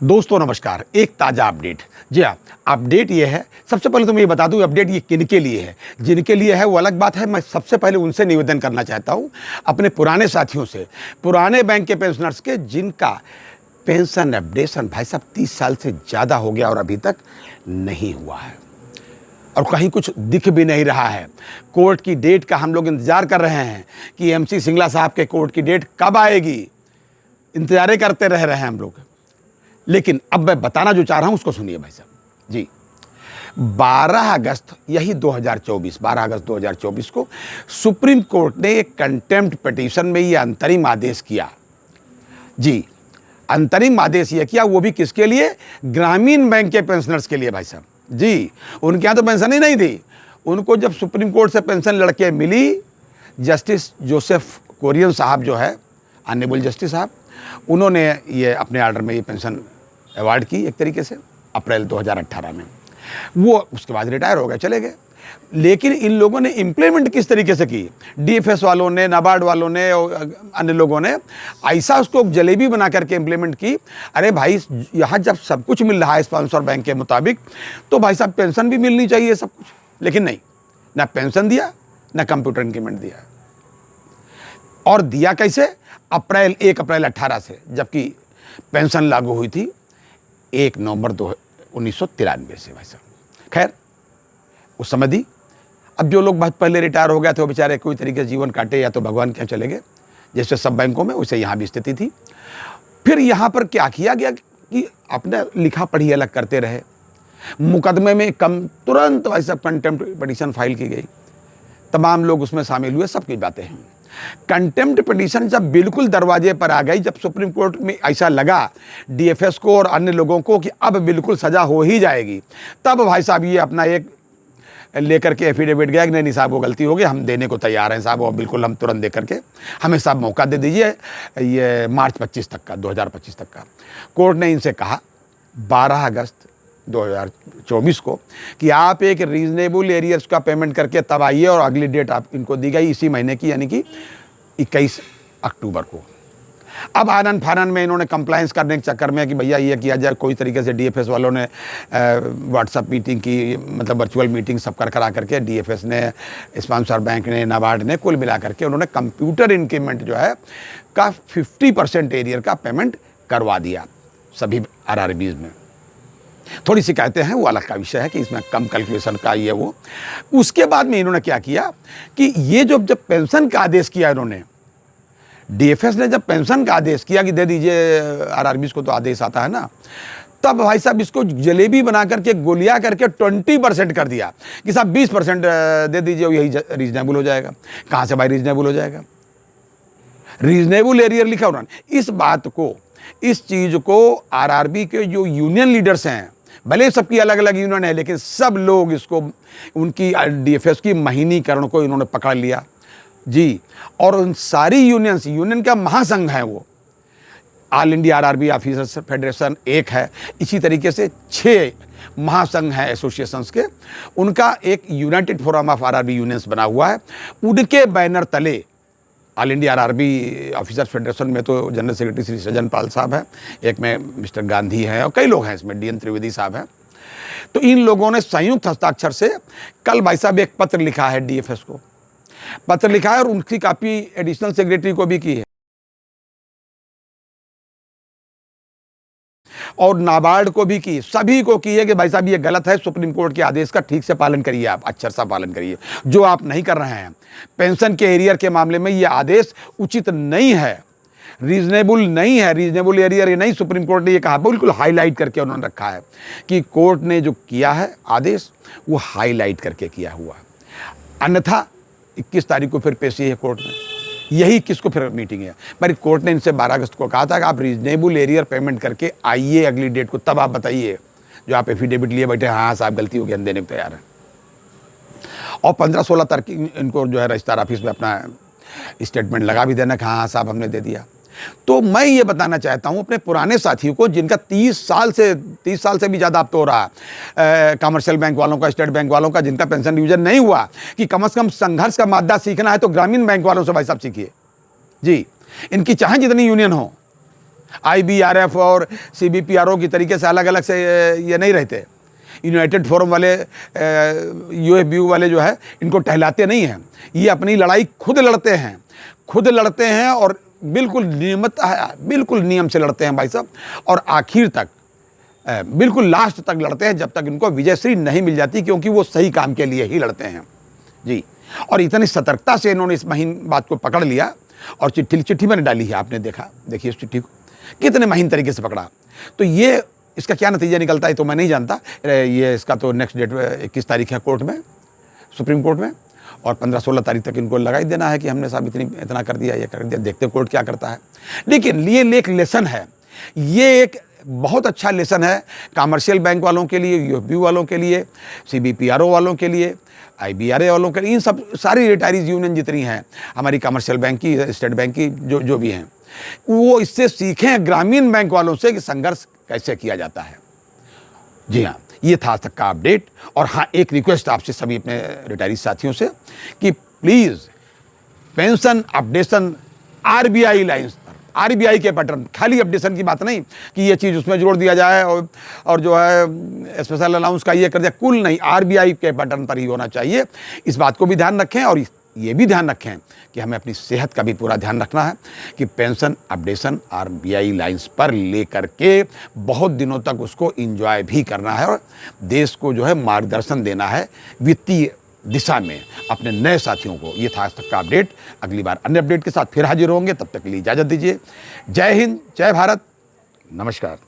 दोस्तों नमस्कार। एक ताज़ा अपडेट। जी हाँ, अपडेट ये है, सबसे पहले तो मैं ये बता दूं अपडेट ये किनके लिए है। जिनके लिए है वो अलग बात है। मैं सबसे पहले उनसे निवेदन करना चाहता हूं, अपने पुराने साथियों से, पुराने बैंक के पेंशनर्स के, जिनका पेंशन अपडेशन भाई साहब 30 साल से ज़्यादा हो गया और अभी तक नहीं हुआ है और कहीं कुछ दिख भी नहीं रहा है। कोर्ट की डेट का हम लोग इंतज़ार कर रहे हैं कि एमसी सिंगला साहब के कोर्ट की डेट कब आएगी, इंतज़ार करते रह रहे हैं हम लोग। लेकिन अब मैं बताना जो चाह रहा हूं उसको सुनिए भाई साहब जी। 12 अगस्त यही 2024 12 अगस्त 2024 को सुप्रीम कोर्ट ने एक कंटेम्प्ट पिटीशन में ये अंतरिम आदेश किया। जी, अंतरिम आदेश ये किया, वो भी किसके लिए? ग्रामीण बैंक के पेंशनर्स के लिए भाई साहब जी। उनके यहाँ तो पेंशन ही नहीं थी। उनको जब सुप्रीम कोर्ट से पेंशन लड़के मिली, जस्टिस जोसेफ कोरियन साहब जो है, ऑनरेबल जस्टिस साहब, उन्होंने ये अपने ऑर्डर में ये पेंशन अवार्ड की एक तरीके से अप्रैल 2018 में। वो उसके बाद रिटायर हो गए, चले गए। लेकिन इन लोगों ने इम्प्लीमेंट किस तरीके से की? डीएफएस वालों ने, नाबार्ड वालों ने और अन्य लोगों ने ऐसा उसको जलेबी बना करके इम्प्लीमेंट की। अरे भाई, यहाँ जब सब कुछ मिल रहा है स्पॉन्सर बैंक के मुताबिक, तो भाई साहब पेंशन भी मिलनी चाहिए सब कुछ। लेकिन नहीं, ना पेंशन दिया, ना कंप्यूटर इंक्रीमेंट दिया। और दिया कैसे? 1 अप्रैल 18 से, जबकि पेंशन लागू हुई थी 1 नवंबर 1993 से भाई साहब। खैर, उस समय दी। अब जो लोग बहुत पहले रिटायर हो गए थे वो बेचारे कोई तरीके से जीवन काटे या तो भगवान के यहाँ चले गए, जैसे सब बैंकों में वैसे यहाँ भी स्थिति थी। फिर यहाँ पर क्या किया गया कि अपने लिखा पढ़ी अलग करते रहे। मुकदमे में तुरंत भाई साहब कंटेम्प्ट पिटीशन फाइल की गई। तमाम लोग उसमें शामिल हुए, सब कुछ बातें हैं। कंटेम्प्ट पिटीशन जब बिल्कुल दरवाजे पर आ गई, जब सुप्रीम कोर्ट में ऐसा लगा डीएफएस को और अन्य लोगों को कि अब बिल्कुल सजा हो ही जाएगी, तब भाई साहब ये अपना एक लेकर के एफिडेविट गया कि नहीं साहब वो गलती हो गई, हम देने को तैयार हैं साहब, और बिल्कुल हम तुरंत दे करके हमें साहब मौका दे दीजिए ये मार्च 25 तक का, 2025 तक का। कोर्ट ने इनसे कहा 12 अगस्त 2024 को कि आप एक रीजनेबल एरियर्स का पेमेंट करके तब आइए, और अगली डेट आप इनको दी गई इसी महीने की, यानी कि 21 अक्टूबर को। अब आनन फानन में इन्होंने कंप्लायंस करने के चक्कर में कि भैया ये किया जाए, कोई तरीके से डीएफएस वालों ने व्हाट्सएप मीटिंग की, मतलब वर्चुअल मीटिंग सब करा करके डीएफएस ने, स्पॉन्सर बैंक ने, नाबार्ड ने, कुल मिला करके उन्होंने कंप्यूटर इंक्रीमेंट जो है का 50% एरियर का पेमेंट करवा दिया सभी आरआरबीज में। थोड़ी शिकायतें हैं, वो अलग का विषय है कि इसमें कम कैलकुलेशन का ये वो। उसके बाद में इन्होंने क्या किया कि ये जब पेंशन का आदेश किया इन्होंने, डीएफएस ने जब पेंशन का आदेश किया कि दे दीजिए आरआरबीज को, तो आदेश आता है ना, तब भाई साहब इसको जलेबी बना करके गोलियां करके 20% कर दिया कि साहब 20% दे दीजिए, यही रीजनेबल हो जाएगा। कहाँ से भाई रीजनेबल हो जाएगा? रीजनेबल एरियर लिखा उन्होंने। इस बात को, इस चीज को आरआरबी के जो यूनियन लीडर्स हैं, भले सबकी अलग अलग यूनियन है, लेकिन सब लोग इसको, उनकी डीएफएस की महीनीकरण को इन्होंने पकड़ लिया जी। और उन सारी यूनियन का महासंघ है वो, all India RRB officers federation एक है, इसी तरीके से 6 महासंघ हैं एसोसिएशंस के, उनका एक United forum of RRB unions बना हुआ है। उनके बैनर तले all India RRB officers federation में तो जनरल सेक्रेटरी श्री सज्जन पाल साहब हैं, एक में मिस्टर गांधी हैं, और कई लोग हैं इसमें, डीएन त्रिवेदी साहब हैं। तो इन लोगों ने संयुक्त हस्ताक्षर से कल भाई साहब एक पत्र लिखा है, डीएफएस को पत्र लिखा है, और उनकी कॉपी एडिशनल सेक्रेटरी को भी की है, और नाबार्ड को भी की, सभी को की है कि भाई साहब ये गलत है, सुप्रीम कोर्ट के आदेश का ठीक से पालन करिए, आप अच्छा सा पालन करिए, जो आप नहीं कर रहे हैं। पेंशन के एरियर के मामले में ये आदेश उचित नहीं है, रीजनेबल नहीं है, रीजनेबल एरियर ये नहीं, सुप्रीम कोर्ट ने ये कहा, बिल्कुल हाईलाइट करके उन्होंने रखा है कि कोर्ट ने जो किया है आदेश वो हाईलाइट करके किया हुआ। अन्यथा 21 तारीख को फिर पेशी है कोर्ट में, यही किसको फिर मीटिंग है। पर कोर्ट ने इनसे 12 अगस्त को कहा था कि आप रीजनेबल एरियर पेमेंट करके आइए अगली डेट को, तब आप बताइए जो आप एफिडेविट लिए बैठे, हाँ साहब गलती हो गई, हम देने को तैयार हैं। और 15-16 तारीख इनको जो है रजिस्ट्रार ऑफिस में अपना स्टेटमेंट लगा भी देना कि हाँ साहब हमने दे दिया। तो मैं ये बताना चाहता हूँ अपने पुराने साथियों को, जिनका 30 साल से भी ज़्यादा अब तो हो रहा है, कमर्शियल बैंक वालों का, स्टेट बैंक वालों का, जिनका पेंशन डिवीजन नहीं हुआ, कि कम से कम संघर्ष का मादा सीखना है तो ग्रामीण बैंक वालों से भाई साहब सीखिए जी। इनकी चाहे जितनी यूनियन हो, IBRF और CBPRO की तरीके से अलग अलग से ये नहीं रहते। यूनाइटेड फोरम वाले UFBU वाले जो है इनको टहलाते नहीं हैं, ये अपनी लड़ाई खुद लड़ते हैं और बिल्कुल बिल्कुल नियम से लड़ते हैं भाई साहब, और आखिर तक बिल्कुल लास्ट तक लड़ते हैं जब तक इनको विजयश्री नहीं मिल जाती, क्योंकि वो सही काम के लिए ही लड़ते हैं जी। और इतनी सतर्कता से इन्होंने इस महीन बात को पकड़ लिया और चिट्ठी मैंने डाली है, आपने देखिए उस चिट्ठी को कितने महीन तरीके से पकड़ा। तो ये इसका क्या नतीजा निकलता है तो मैं नहीं जानता। ये इसका तो नेक्स्ट डेट 21 तारीख है कोर्ट में, सुप्रीम कोर्ट में, और 15-16 तारीख तक इनको लगा ही देना है कि हमने साहब इतना कर दिया, ये कर दिया, देखते कोर्ट क्या करता है। लेकिन ये एक लेसन है, ये एक बहुत अच्छा लेसन है कमर्शियल बैंक वालों के लिए, UFBU वालों के लिए, CBPRO वालों के लिए, IBRA वालों के लिए, इन सब सारी रिटायरीज यूनियन जितनी हैं हमारी कमर्शियल बैंक की, स्टेट बैंक की, जो भी हैं, वो इससे सीखें ग्रामीण बैंक वालों से कि संघर्ष कैसे किया जाता है। जी हाँ, ये था आज तक का अपडेट। और हाँ, एक रिक्वेस्ट आपसे सभी अपने रिटायरी साथियों से कि please pension updation RBI lines पर, RBI के पैटर्न, खाली अपडेशन की बात नहीं कि ये चीज़ उसमें जोड़ दिया जाए और जो है स्पेशल अलाउंस का ये कर दिया, कुल नहीं, RBI के पैटर्न पर ही होना चाहिए। इस बात को भी ध्यान रखें और ये भी ध्यान रखें कि हमें अपनी सेहत का भी पूरा ध्यान रखना है कि पेंशन अपडेशन RBI लाइन्स पर लेकर के बहुत दिनों तक उसको एंजॉय भी करना है और देश को जो है मार्गदर्शन देना है वित्तीय दिशा में अपने नए साथियों को। ये था आज तक का अपडेट। अगली बार अन्य अपडेट के साथ फिर हाजिर होंगे, तब तक के लिए इजाज़त दीजिए। जय हिंद, जय भारत, नमस्कार।